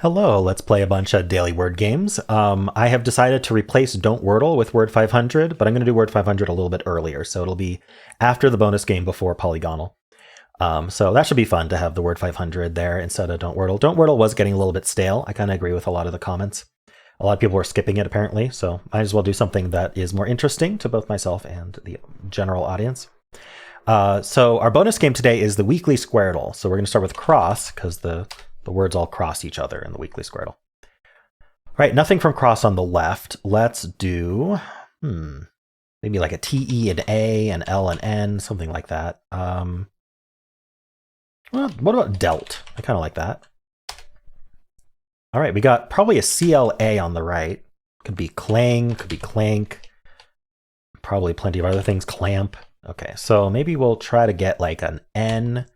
Hello, let's play a bunch of daily word games. I have decided to replace Don't Wordle with Word 500, but I'm going to do Word 500 a little bit earlier, so it'll be after the bonus game before Polygonle. So that should be fun to have the Word 500 there instead of Don't Wordle. Don't Wordle was getting a little bit stale. I kind of agree with a lot of the comments. A lot of people were skipping it apparently, so might as well do something that is more interesting to both myself and the general audience. So our bonus game today is the weekly Squardle. So we're going to start with cross because the words all cross each other in the weekly Squardle. Right, nothing from cross on the left. Let's do maybe like a T-E and A and L and N, something like that. Well, what about dealt? I kind of like that. All right, we got probably a CLA on the right. Could be clang, could be clank. Probably plenty of other things. Clamp. Okay, so maybe we'll try to get like an N,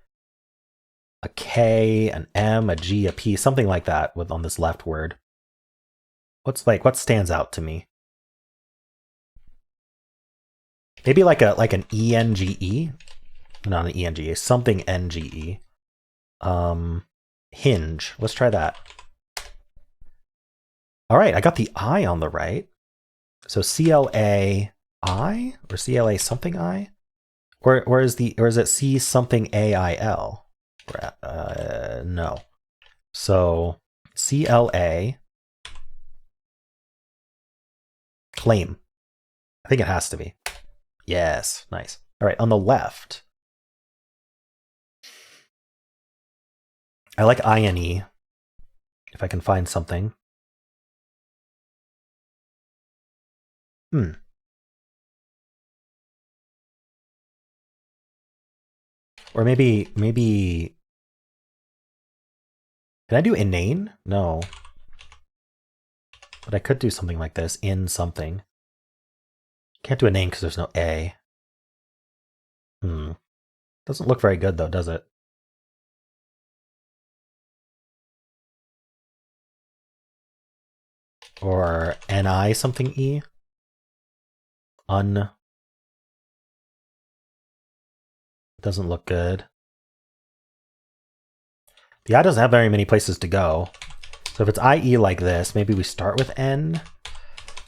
a K, an M, a G, a P, something like that with on this left word. What stands out to me? Maybe like an ENGE, not an ENGE, something NGE. Hinge. Let's try that. All right, I got the I on the right. So CLA I or CLA something I, or is it C something AIL? No. So CLA claim. I think it has to be. Yes, nice. All right, on the left. I like INE, if I can find something. Or maybe, can I do inane? No. But I could do something like this, in something. Can't do inane because there's no A. Doesn't look very good though, does it? Or NI something E? Doesn't look good. The I doesn't have very many places to go. So if it's IE like this, maybe we start with N.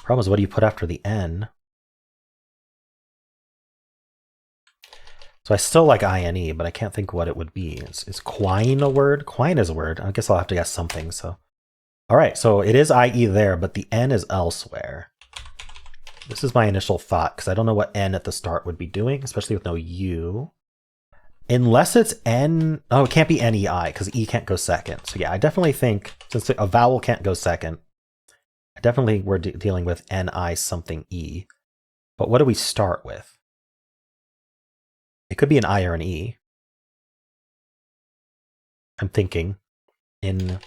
Problem is, what do you put after the N? So I still like INE, but I can't think what it would be. Is quine a word? Quine is a word. I guess I'll have to guess something. So, all right. So it is IE there, but the N is elsewhere. This is my initial thought because I don't know what N at the start would be doing, especially with no U. Unless it's N. Oh, it can't be NEI because E can't go second. So yeah, I definitely think since a vowel can't go second, I definitely we're dealing with NI something E. But what do we start with? It could be an I or an E. I'm thinking inipe.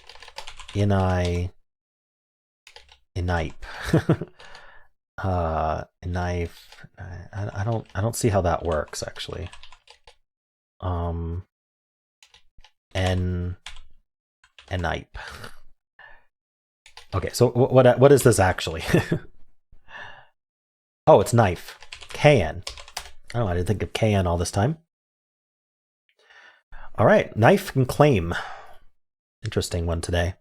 Knife. I don't see how that works actually. Enipe. Okay, so what is this actually? Oh, it's knife. KN. Oh, I didn't think of KN all this time. All right, knife and claim. Interesting one today.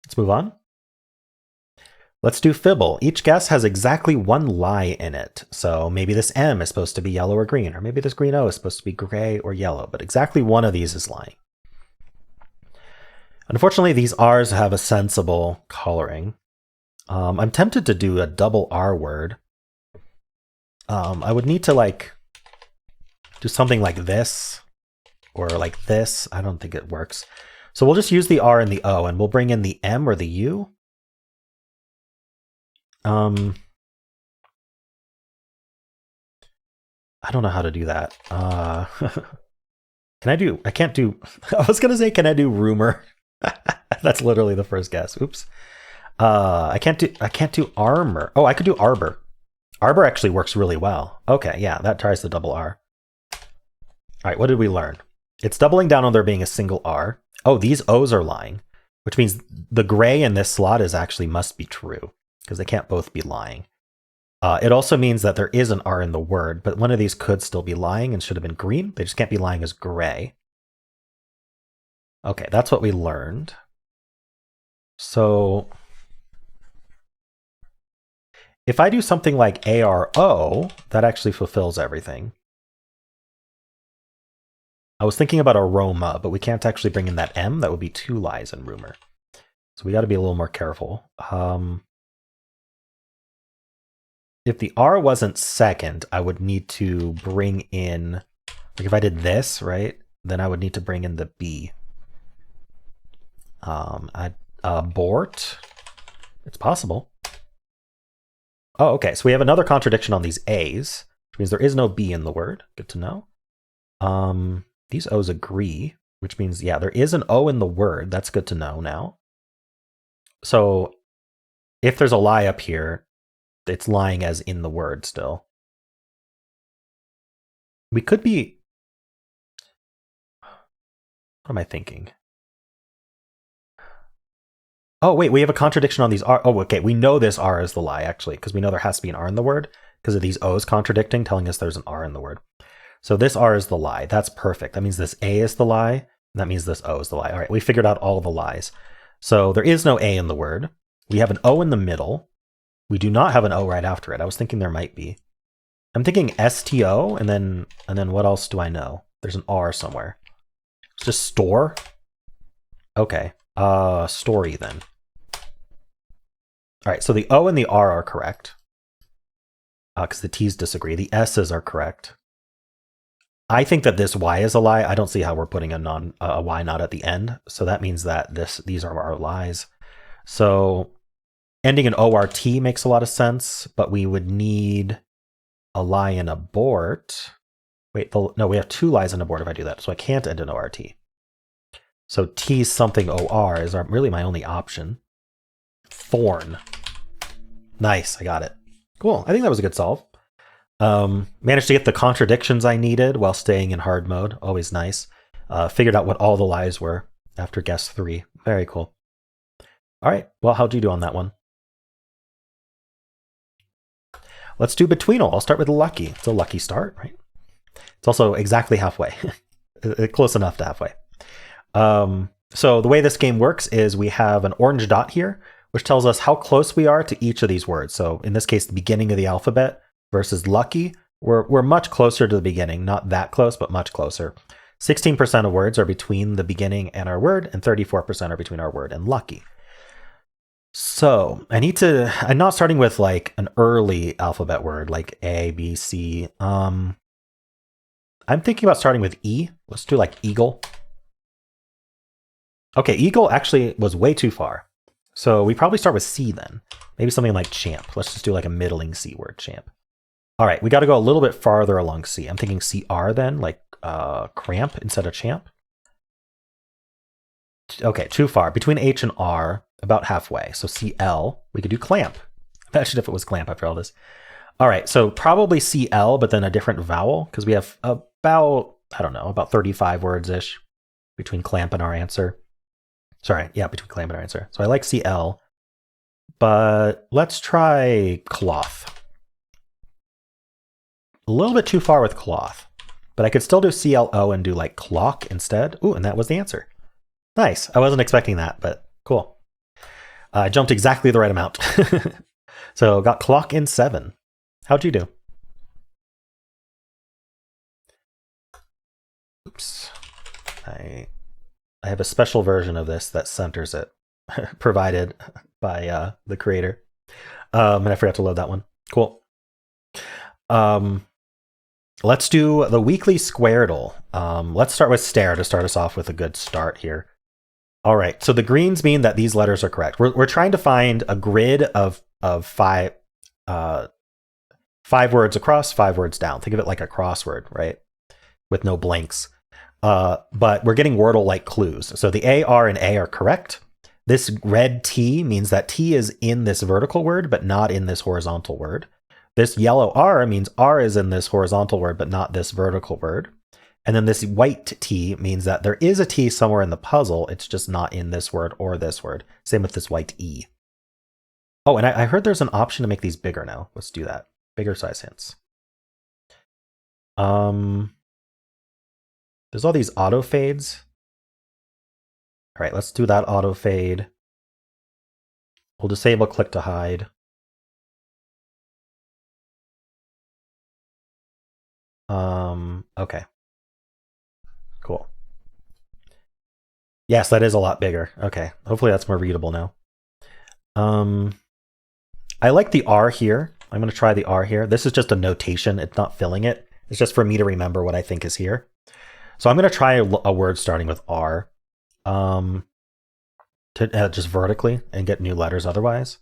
Let's move on. Let's do Fibble. Each guess has exactly one lie in it. So maybe this M is supposed to be yellow or green, or maybe this green O is supposed to be gray or yellow, but exactly one of these is lying. Unfortunately, these R's have a sensible coloring. I'm tempted to do a double R word. I would need to like do something like this or like this. I don't think it works. So we'll just use the R and the O and we'll bring in the M or the U. I don't know how to do that. I can't do, I was going to say, can I do rumor? That's literally the first guess. Oops. I can't do armor. Oh, I could do arbor. Arbor actually works really well. Okay, yeah, that tries the double R. All right, what did we learn? It's doubling down on there being a single R. Oh, these O's are lying, which means the gray in this slot is actually must be true because they can't both be lying. It also means that there is an R in the word, but one of these could still be lying and should have been green. They just can't be lying as gray. Okay, that's what we learned. So if I do something like ARO, that actually fulfills everything. I was thinking about aroma, but we can't actually bring in that M. That would be two lies in rumor. So we got to be a little more careful. If the R wasn't second, I would need to bring in, like if I did this, right, then I would need to bring in the B. Abort. It's possible. Oh, okay. So we have another contradiction on these A's, which means there is no B in the word. Good to know. These O's agree, which means, yeah, there is an O in the word. That's good to know now. So if there's a lie up here, it's lying as in the word still. We could be... What am I thinking? Oh, wait, we have a contradiction on these R. Oh, okay, we know this R is the lie, actually, because we know there has to be an R in the word because of these O's contradicting, telling us there's an R in the word. So this R is the lie. That's perfect. That means this A is the lie, and that means this O is the lie. All right, we figured out all the lies. So there is no A in the word. We have an O in the middle. We do not have an O right after it. I was thinking there might be. I'm thinking STO, and then what else do I know? There's an R somewhere. It's just store. Okay. Story then. All right, so the O and the R are correct. Because the T's disagree. The S's are correct. I think that this Y is a lie. I don't see how we're putting a Y not at the end. So that means that these are our lies. So ending in ORT makes a lot of sense, but we would need a lie in abort. Wait, no, we have two lies in abort if I do that, so I can't end in ORT. So T something OR is really my only option. Thorn. Nice, I got it. Cool, I think that was a good solve. Managed to get the contradictions I needed while staying in hard mode. Always nice. Figured out what all the lies were after guess 3. Very cool. All right, well, how'd you do on that one? Let's do Betweenle. I'll start with lucky. It's a lucky start, right? It's also exactly halfway. Close enough to halfway. So the way this game works is we have an orange dot here, which tells us how close we are to each of these words. So in this case, the beginning of the alphabet versus lucky, we're much closer to the beginning. Not that close, but much closer. 16% of words are between the beginning and our word, and 34% are between our word and lucky. So I'm not starting with like an early alphabet word like A, B, C. I'm thinking about starting with E. Let's do like eagle. Okay, eagle actually was way too far. So we probably start with C then. Maybe something like champ. Let's just do like a middling C word, champ. All right, we got to go a little bit farther along C. I'm thinking CR then, like cramp instead of champ. Okay, too far. Between H and R, about halfway. So CL, we could do clamp. Imagine if it was clamp after all this. All right, so probably CL, but then a different vowel, because we have about, I don't know, about 35 words-ish between clamp and our answer. Sorry, yeah, between clamp and our answer. So I like CL, but let's try cloth. A little bit too far with cloth, but I could still do CLO and do like clock instead. Ooh, and that was the answer. Nice. I wasn't expecting that, but cool. I jumped exactly the right amount. So got clock in 7. How'd you do? Oops. I have a special version of this that centers it, provided by the creator. And I forgot to load that one. Cool. Let's do the weekly Squardle. Let's start with stare to start us off with a good start here. All right, so the greens mean that these letters are correct. We're trying to find a grid of 5 words across, 5 words down. Think of it like a crossword, right? With no blanks. But we're getting Wordle-like clues. So the A, R, and A are correct. This red T means that T is in this vertical word, but not in this horizontal word. This yellow R means R is in this horizontal word, but not this vertical word. And then this white T means that there is a T somewhere in the puzzle. It's just not in this word or this word. Same with this white E. Oh, and I heard there's an option to make these bigger now. Let's do that. Bigger size hints. There's all these auto fades. All right, let's do that auto fade. We'll disable click to hide. Okay. Cool. Yes, that is a lot bigger. Okay. Hopefully that's more readable now. I like the R here. I'm going to try the R here. This is just a notation. It's not filling it. It's just for me to remember what I think is here. So I'm going to try a word starting with R. To just vertically and get new letters otherwise.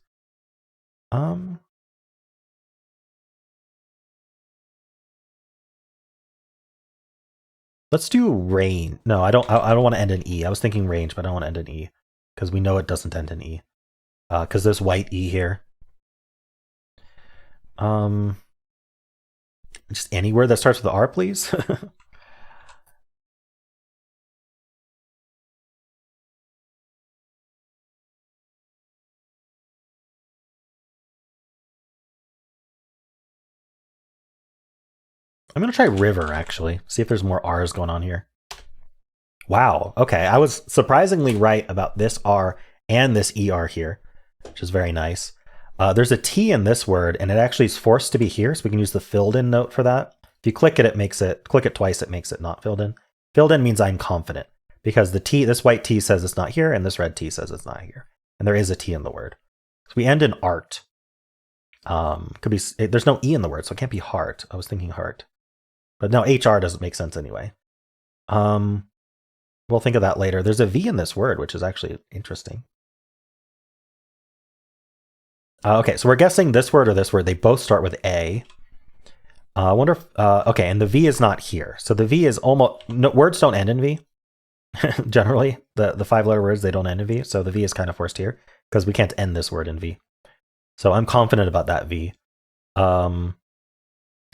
Let's do rain. No, I don't want to end in E. I was thinking range, but I don't want to end in E because we know it doesn't end in E. Because there's white E here. Just any word that starts with R, please. I'm going to try river, actually. See if there's more R's going on here. Wow. Okay. I was surprisingly right about this R and this ER here, which is very nice. There's a T in this word, and it actually is forced to be here, so we can use the filled in note for that. If you click it, click it twice, it makes it not filled in. Filled in means I'm confident, because the T, this white T says it's not here, and this red T says it's not here. And there is a T in the word. So we end in art. Could be, there's no E in the word, so it can't be heart. I was thinking heart. But no, HR doesn't make sense anyway. We'll think of that later. There's a V in this word, which is actually interesting. Okay, so we're guessing this word or this word. They both start with A. I wonder if, okay, and the V is not here. So the V is almost, no, words don't end in V. Generally, the 5-letter words, they don't end in V. So the V is kind of forced here because we can't end this word in V. So I'm confident about that V.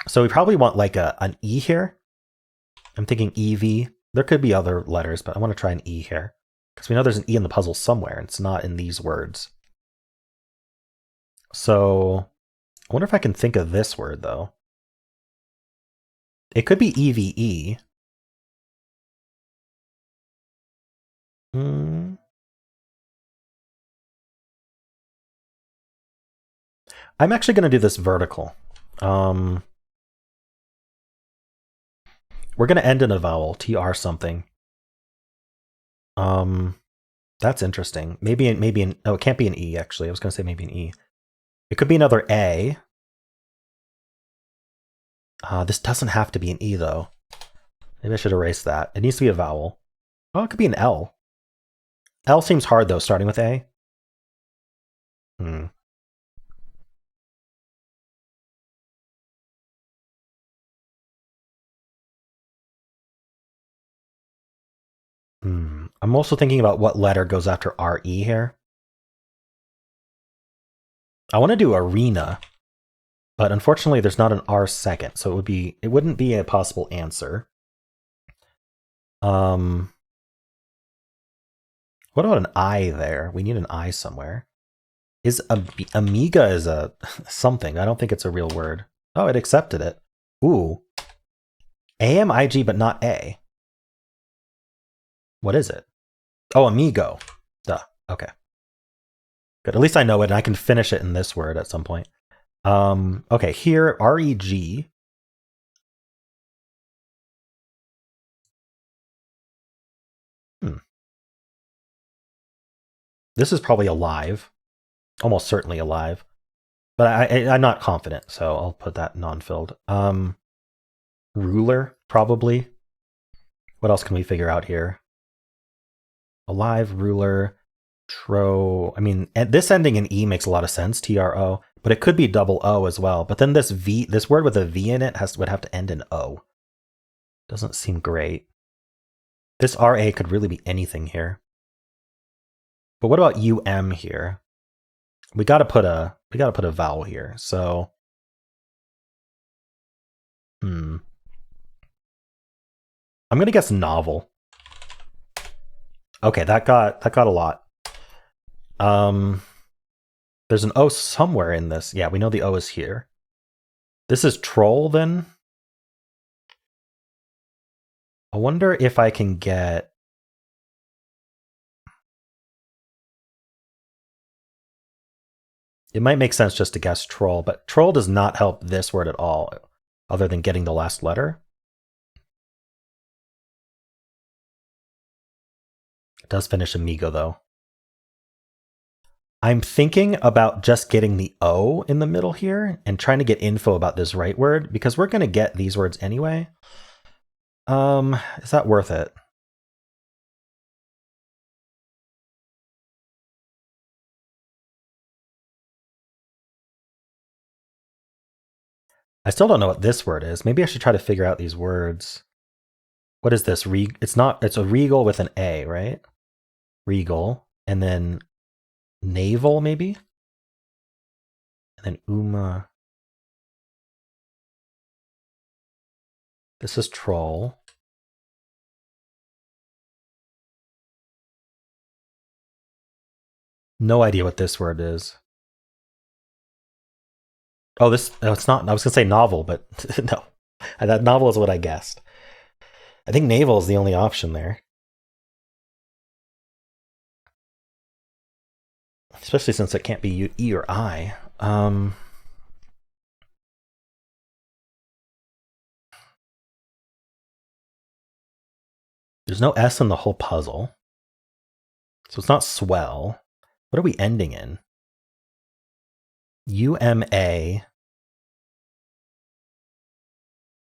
So we probably want like an E here. I'm thinking EV. There could be other letters, but I want to try an E here because we know there's an E in the puzzle somewhere, and it's not in these words. So I wonder if I can think of this word, though. It could be EVE. I'm actually going to do this vertical. We're going to end in a vowel, TR something. That's interesting. Maybe oh, it can't be an E, actually. I was going to say maybe an E. It could be another A. This doesn't have to be an E, though. Maybe I should erase that. It needs to be a vowel. Oh, it could be an L. L seems hard, though, starting with A. I'm also thinking about what letter goes after RE here. I want to do arena, but unfortunately there's not an R second, so it wouldn't be a possible answer. What about an I there? We need an I somewhere. Is Amiga is a something. I don't think it's a real word. Oh, it accepted it. Ooh. AMIG, but not A. What is it? Oh, amigo. Duh. Okay. Good. At least I know it, and I can finish it in this word at some point. Okay, here, REG. This is probably alive. Almost certainly alive. But I'm not confident, so I'll put that non-filled. Ruler, probably. What else can we figure out here? Alive, ruler, tro. I mean, this ending in E makes a lot of sense, TRO, but it could be double O as well. But then this word with a V in it would have to end in O. Doesn't seem great. This RA could really be anything here. But what about UM here? We gotta put a vowel here. So I'm gonna guess novel. Okay, that got a lot. There's an O somewhere in this. Yeah, we know the O is here. This is troll then. I wonder if I can get. It might make sense just to guess troll, but troll does not help this word at all, other than getting the last letter. It does finish amigo, though. I'm thinking about just getting the O in the middle here and trying to get info about this right word, because we're going to get these words anyway. Is that worth it? I still don't know what this word is. Maybe I should try to figure out these words. What is this? It's a regal with an A, right? Regal. And then navel, maybe? And then uma. This is troll. No idea what this word is. Oh, it's not. I was going to say novel, but no. That novel is what I guessed. I think navel is the only option there. Especially since it can't be E or I. There's no S in the whole puzzle. So it's not swell. What are we ending in? UMA.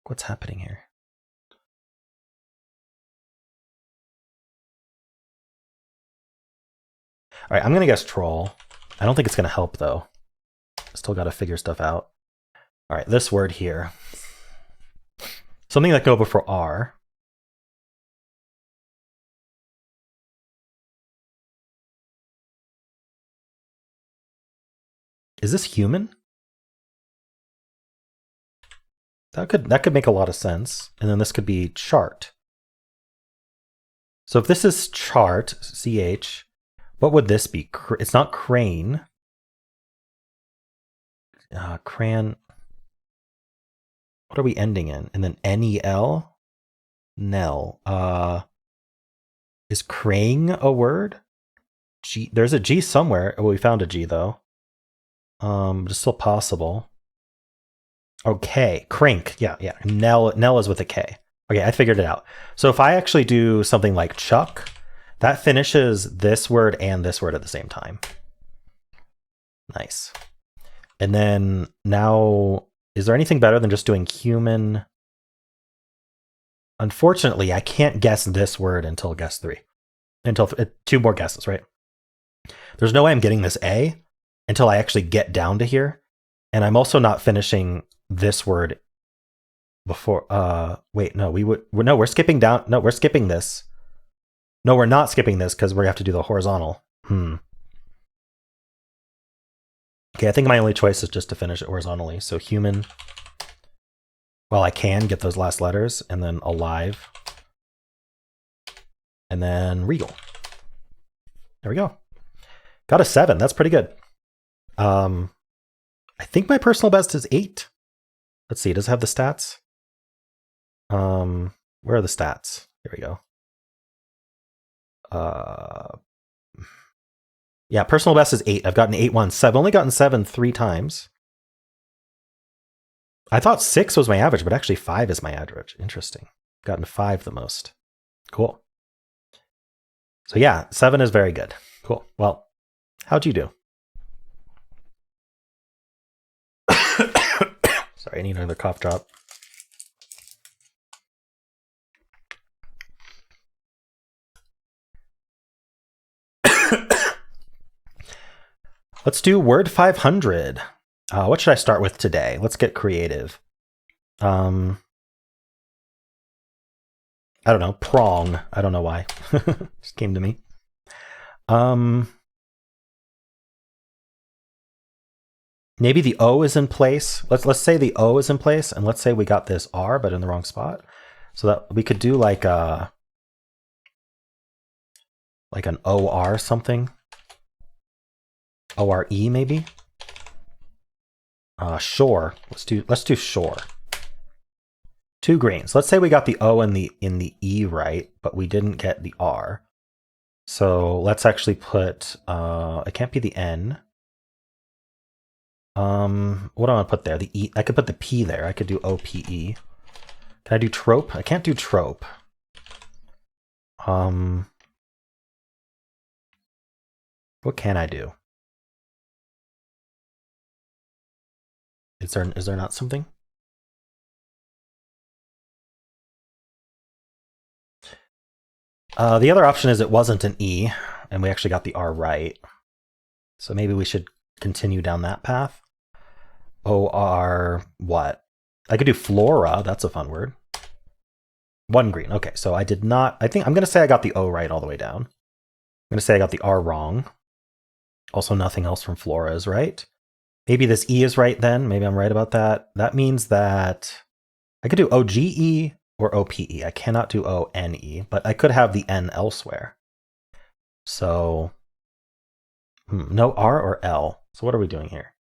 What's happening here? All right, I'm going to guess troll. I don't think it's going to help, though. Still got to figure stuff out. All right, this word here. Something that go before R. Is this human? That could make a lot of sense. And then this could be chart. So if this is chart, CH, what would this be? It's not crane. Cran. What are we ending in? And then NEL? Nell. Is crane a word? G. There's a G somewhere. Oh, we found a G though. But it's still possible. Okay, crank. Yeah. Nell is with a K. Okay, I figured it out. So if I actually do something like chuck, that finishes this word and this word at the same time. Nice. And then now, is there anything better than just doing human? Unfortunately, I can't guess this word until guess 3. Until 2 more guesses, right? There's no way I'm getting this A until I actually get down to here. And I'm also not finishing this word before, wait, no, we're skipping down. No, we're skipping this. No, we're not skipping this because we have to do the horizontal. Okay, I think my only choice is just to finish it horizontally. So human, well, I can get those last letters, and then alive, and then regal. There we go. Got a 7. That's pretty good. I think my personal best is 8. Let's see, does it have the stats? Where are the stats? Here we go. Yeah, personal best is 8. I've gotten 8 once. So I've only gotten 7 3 times. I thought 6 was my average, but actually 5 is my average. Interesting. I've gotten 5 the most. Cool. So yeah, 7 is very good. Cool. Well, how'd you do? Sorry, I need another cough drop. Let's do word 500. What should I start with today? Let's get creative. I don't know. Prong. I don't know why. Just came to me. Maybe the O is in place. Let's say the O is in place, and let's say we got this R, but in the wrong spot. So that we could do like an OR something. ORE maybe. Shore. Let's do shore. 2 greens. Let's say we got the O in the E right, but we didn't get the R. So let's actually put it can't be the N. What do I want to put there? The E. I could put the P there. I could do OPE. Can I do trope? I can't do trope. What can I do? Is there not something? The other option is it wasn't an E, and we actually got the R right. So maybe we should continue down that path. OR what? I could do flora. That's a fun word. One green. Okay, so I did not. I think I'm going to say I got the O right all the way down. I'm going to say I got the R wrong. Also, nothing else from flora is right. Maybe this E is right then. Maybe I'm right about that. That means that I could do OGE or OPE. I cannot do ONE, but I could have the N elsewhere. So, no R or L. So what are we doing here?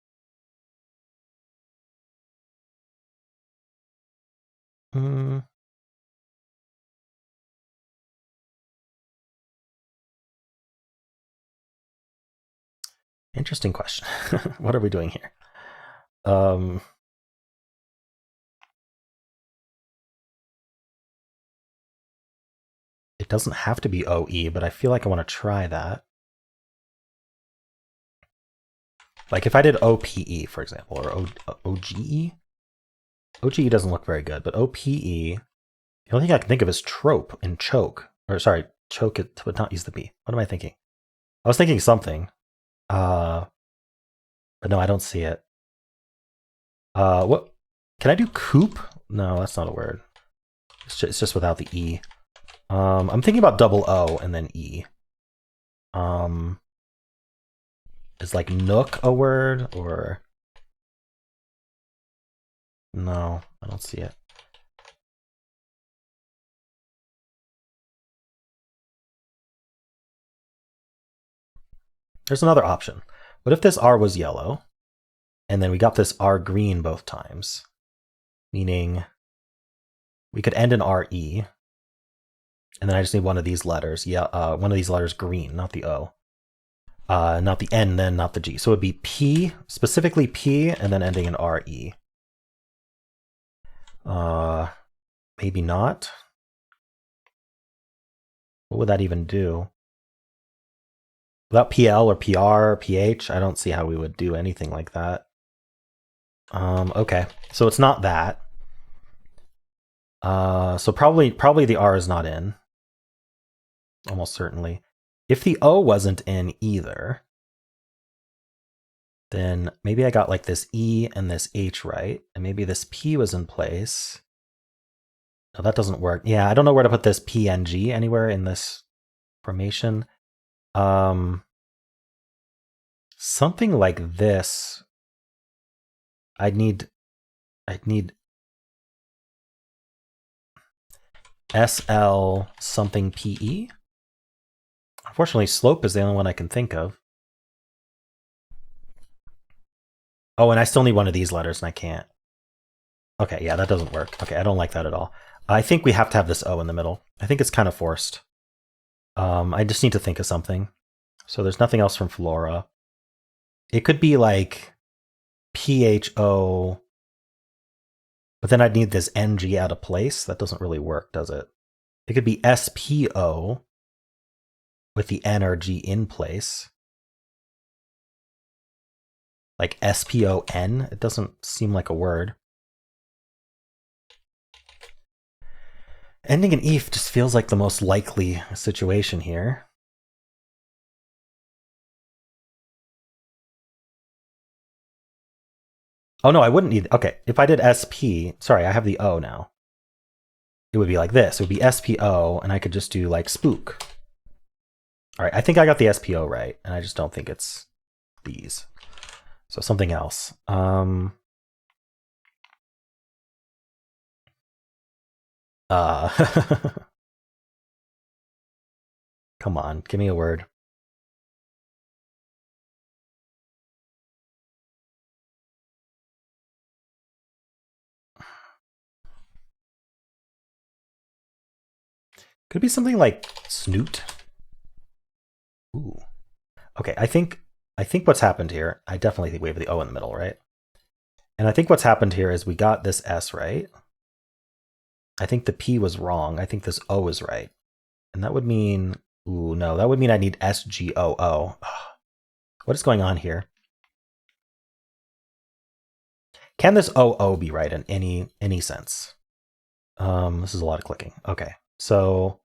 Interesting question. What are we doing here? It doesn't have to be OE, but I feel like I want to try that. Like if I did OPE, for example, or OGE? OGE doesn't look very good, but OPE, the only thing I can think of is trope and choke. Or sorry, choke it, but not use the B. What am I thinking? I was thinking something. But no, I don't see it. What? Can I do coop? No, that's not a word. It's just without the E. I'm thinking about double O and then E. Is like nook a word or? No, I don't see it. There's another option. What if this R was yellow and then we got this R green both times? Meaning we could end in RE. And then I just need one of these letters. Yeah, one of these letters green, not the O. Not the N, then not the G. So it would be P, specifically P, and then ending in RE. Maybe not. What would that even do? Without PL or PR or PH, I don't see how we would do anything like that. Okay, so it's not that. So probably the R is not in. Almost certainly. If the O wasn't in either, then maybe I got like this E and this H right, and maybe this P was in place. No, that doesn't work. Yeah, I don't know where to put this P and G anywhere in this formation. Something like this. I'd need SL something PE. Unfortunately, slope is the only one I can think of. Oh, and I still need one of these letters, and I can't. Okay, yeah, that doesn't work. Okay, I don't like that at all. I think we have to have this O in the middle. I think it's kind of forced. I just need to think of something. So there's nothing else from Flora. It could be like PHO, but then I'd need this NG out of place. That doesn't really work, does it? It could be SPO with the N or G in place. Like SPON, it doesn't seem like a word. Ending in EF just feels like the most likely situation here. Oh no, I wouldn't need, okay, if I did SP, sorry, I have the O now. It would be like this, it would be SPO, and I could just do like spook. All right, I think I got the SPO right, and I just don't think it's these. So something else. Come on, give me a word. Could be something like snoot. Ooh. Okay, I think what's happened here, I definitely think we have the O in the middle, right? And I think what's happened here is we got this S right. I think the P was wrong. I think this O is right. And that would mean, ooh, no, that would mean I need SGOO. What is going on here? Can this OO be right in any sense? This is a lot of clicking. Okay, so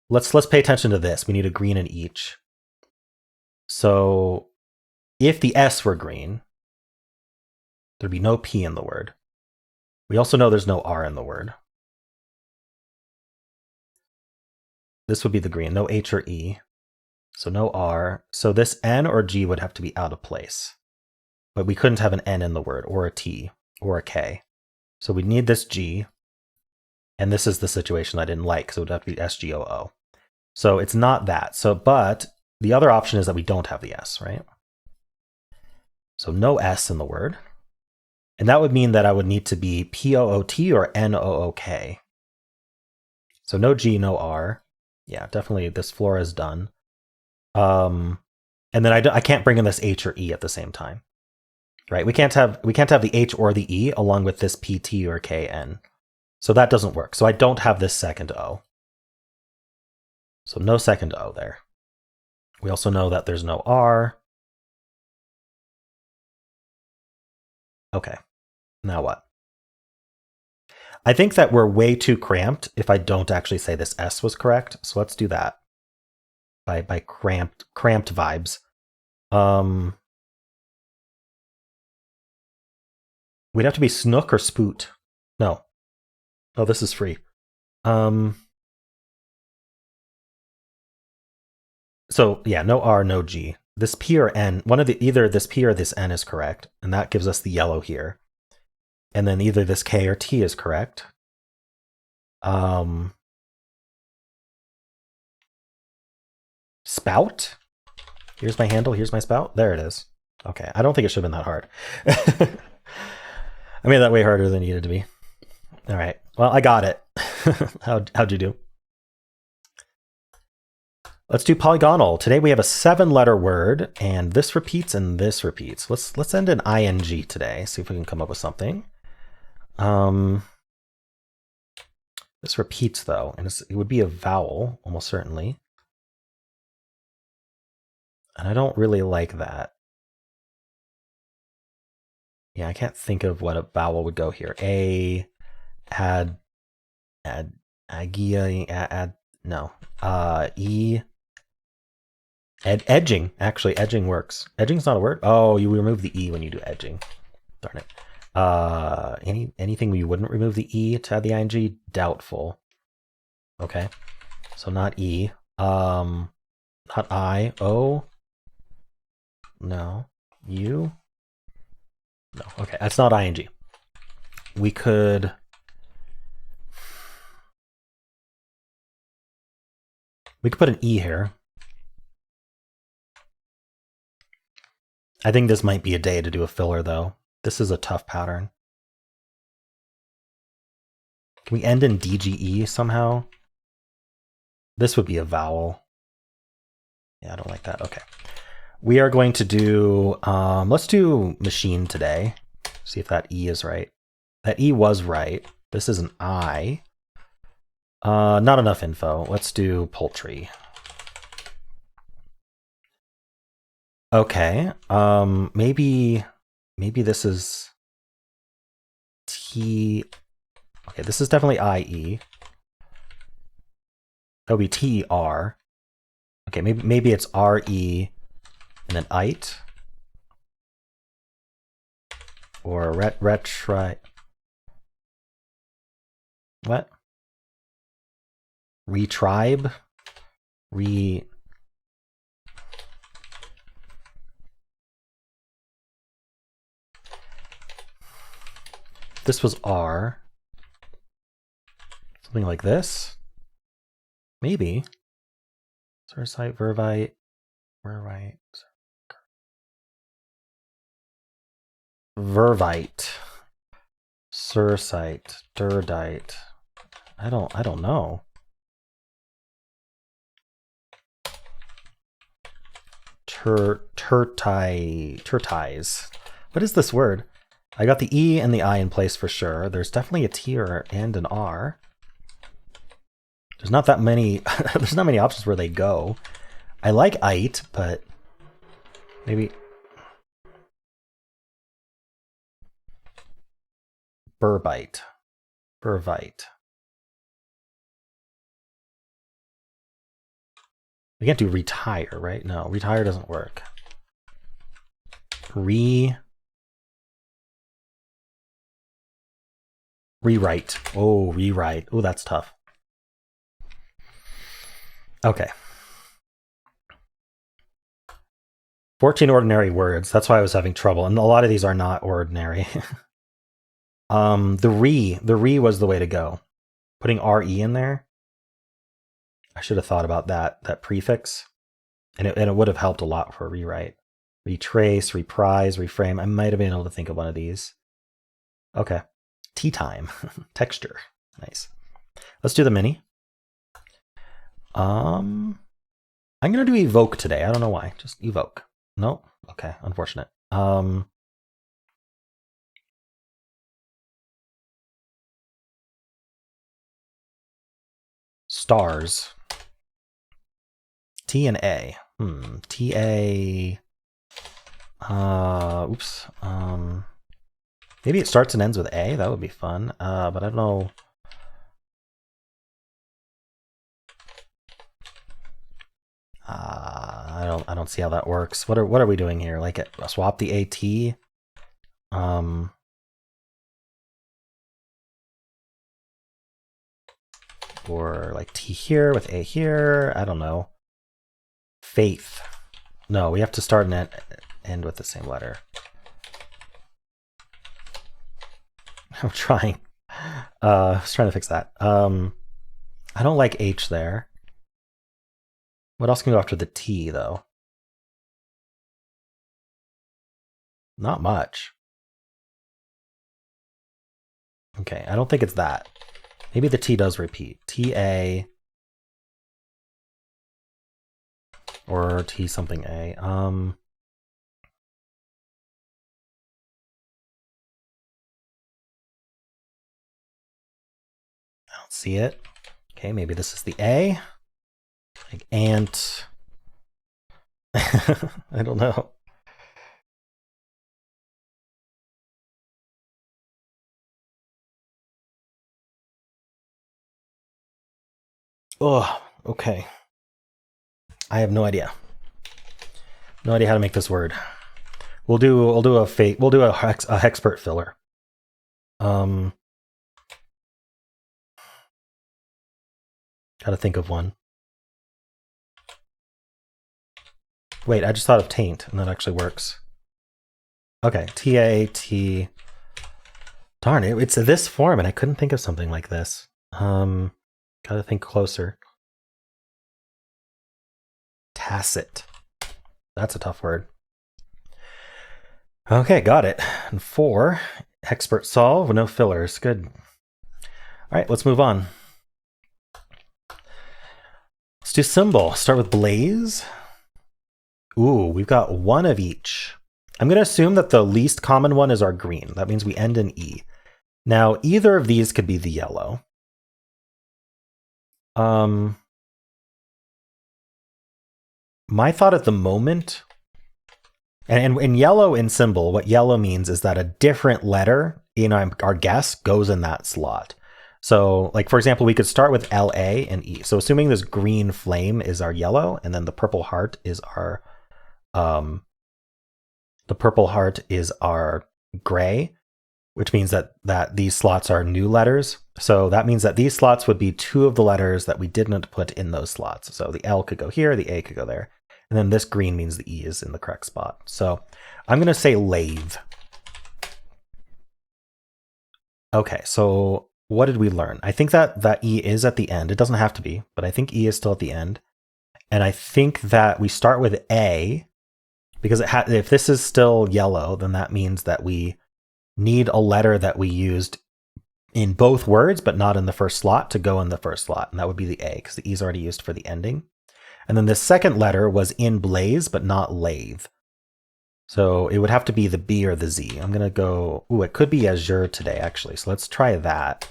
let's pay attention to this. We need a green in each. So if the S were green, there'd be no P in the word. We also know there's no R in the word. This would be the green, no H or E. So no R. So this N or G would have to be out of place. But we couldn't have an N in the word, or a T, or a K. So we need this G. And this is the situation I didn't like, so it would have to be SGOO. So it's not that. So, but the other option is that we don't have the S, right? So no S in the word. And that would mean that I would need to be POOT or NOOK. So no G, no R. Yeah, definitely this floor is done. And then I can't bring in this H or E at the same time, right? We can't have the H or the E along with this PT or KN. So that doesn't work. So I don't have this second O. So no second O there. We also know that there's no R. Okay, now what? I think that we're way too cramped if I don't actually say this S was correct. So let's do that. By cramped vibes. We'd have to be Snook or Spoot. No. Oh, this is free. So yeah, no R, no G. This P or N, either this P or this N is correct, and that gives us the yellow here. And then either this K or T is correct. Spout? Here's my handle, here's my spout. There it is. Okay, I don't think it should have been that hard. I made that way harder than it needed to be. All right, well, I got it. How'd you do? Let's do polygonal. Today we have a 7-letter word, and this repeats and this repeats. Let's end in ing today. See if we can come up with something. This repeats though, and it would be a vowel almost certainly. And I don't really like that. Yeah, I can't think of what a vowel would go here. A, add, agia, no. E. Edging, actually, edging works. Edging's not a word. Oh, you remove the E when you do edging. Darn it. Anything we wouldn't remove the E to add the ing? Doubtful. Okay, so not E. Not I. O. No. U. No. Okay, that's not ing. We could. We could put an E here. I think this might be a day to do a filler, though. This is a tough pattern. Can we end in DGE somehow? This would be a vowel. Yeah, I don't like that. Okay. We are going to do, let's do machine today. See if that E is right. That E was right. This is an I. Not enough info. Let's do poultry. Okay, maybe this is T. Okay, this is definitely IE. That would be TR. Okay, maybe it's RE and then ite. Or retri. What? Retribe? This was R. Something like this. Maybe. Sursite, Vervite, Vervite, Sursite, Durdite. I don't know. Tertize. What is this word? I got the E and the I in place for sure. There's definitely a T and an R. There's not that many. There's not many options where they go. I like ite, but maybe burbite. Burvite. We can't do retire, right? No, retire doesn't work. Rewrite. Oh, rewrite. Oh, that's tough. Okay. 14 ordinary words. That's why I was having trouble. And a lot of these are not ordinary. The re was the way to go. Putting RE in there. I should have thought about that prefix. And it would have helped a lot for a rewrite. Retrace, reprise, reframe. I might have been able to think of one of these. Okay. Tea time. Texture. Nice. Let's do the mini. I'm gonna do evoke today. I don't know why. Just evoke. No? Okay, unfortunate. Stars. T and A. T A. Oops. Maybe it starts and ends with A. That would be fun. But I don't know. I don't see how that works. What are we doing here? Like swap the AT. Or like T here with A here. I don't know. Faith. No, we have to start and end with the same letter. I'm trying. I was trying to fix that. I don't like H there. What else can go after the T, though? Not much. Okay, I don't think it's that. Maybe the T does repeat. T-A. Or T something A. I don't see it. Okay, maybe this is the A. Like ant. I don't know. Oh, okay. I have no idea. No idea how to make this word. We'll do a hexpert filler. Gotta think of one. Wait, I just thought of taint, and that actually works. Okay, T-A-T. Darn it, it's this form, and I couldn't think of something like this. Gotta think closer. Tacit. That's a tough word. Okay, got it. And 4, expert solve with no fillers. Good. All right, let's move on. Let's do symbol. Start with blaze. Ooh, we've got one of each. I'm going to assume that the least common one is our green. That means we end in E. Now, either of these could be the yellow. My thought at the moment, and in yellow in symbol, what yellow means is that a different letter in our guess goes in that slot. So, like, for example, we could start with LA and E. So assuming this green flame is our yellow, and then the purple heart is our gray, which means that these slots are new letters. So that means that these slots would be 2 of the letters that we didn't put in those slots. So the L could go here, the A could go there. And then this green means the E is in the correct spot. So I'm going to say lathe. Okay, so what did we learn? I think that E is at the end. It doesn't have to be, but I think E is still at the end. And I think that we start with A, because if this is still yellow, then that means that we need a letter that we used in both words, but not in the first slot, to go in the first slot. And that would be the A, because the E is already used for the ending. And then the second letter was in blaze, but not lathe. So it would have to be the B or the Z. I'm going to go, ooh, it could be azure today, actually. So let's try that.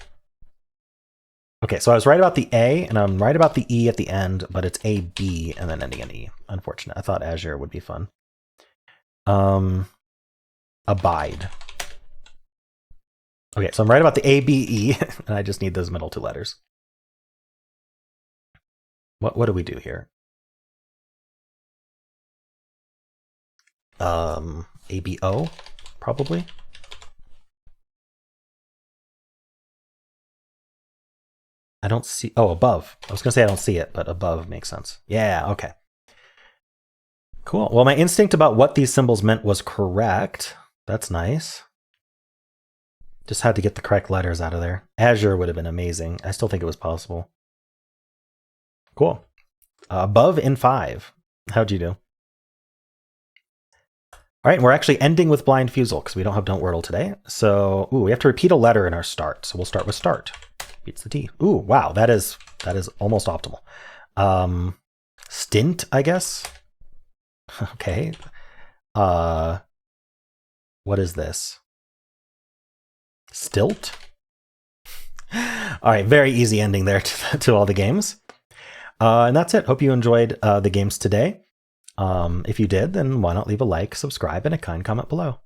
Okay, so I was right about the A, and I'm right about the E at the end, but it's A, B, and then ending in E. Unfortunate. I thought azure would be fun. Abide. Okay, so I'm right about the A, B, E, and I just need those middle two letters. What do we do here? ABO, probably. I don't see, oh, above. I was gonna say I don't see it, but above makes sense. Yeah, okay. Cool. Well, my instinct about what these symbols meant was correct. That's nice. Just had to get the correct letters out of there. Azure would have been amazing. I still think it was possible. Cool. Above in 5. How'd you do? All right, we're actually ending with blind Fusele because we don't have Don't Wordle today. So, ooh, we have to repeat a letter in our start. So we'll start with start. Beats the T. Ooh, wow, that is almost optimal. Stint, I guess. Okay. What is this? Stilt? All right, very easy ending there to all the games. And that's it. Hope you enjoyed the games today. If you did, then why not leave a like, subscribe, and a kind comment below.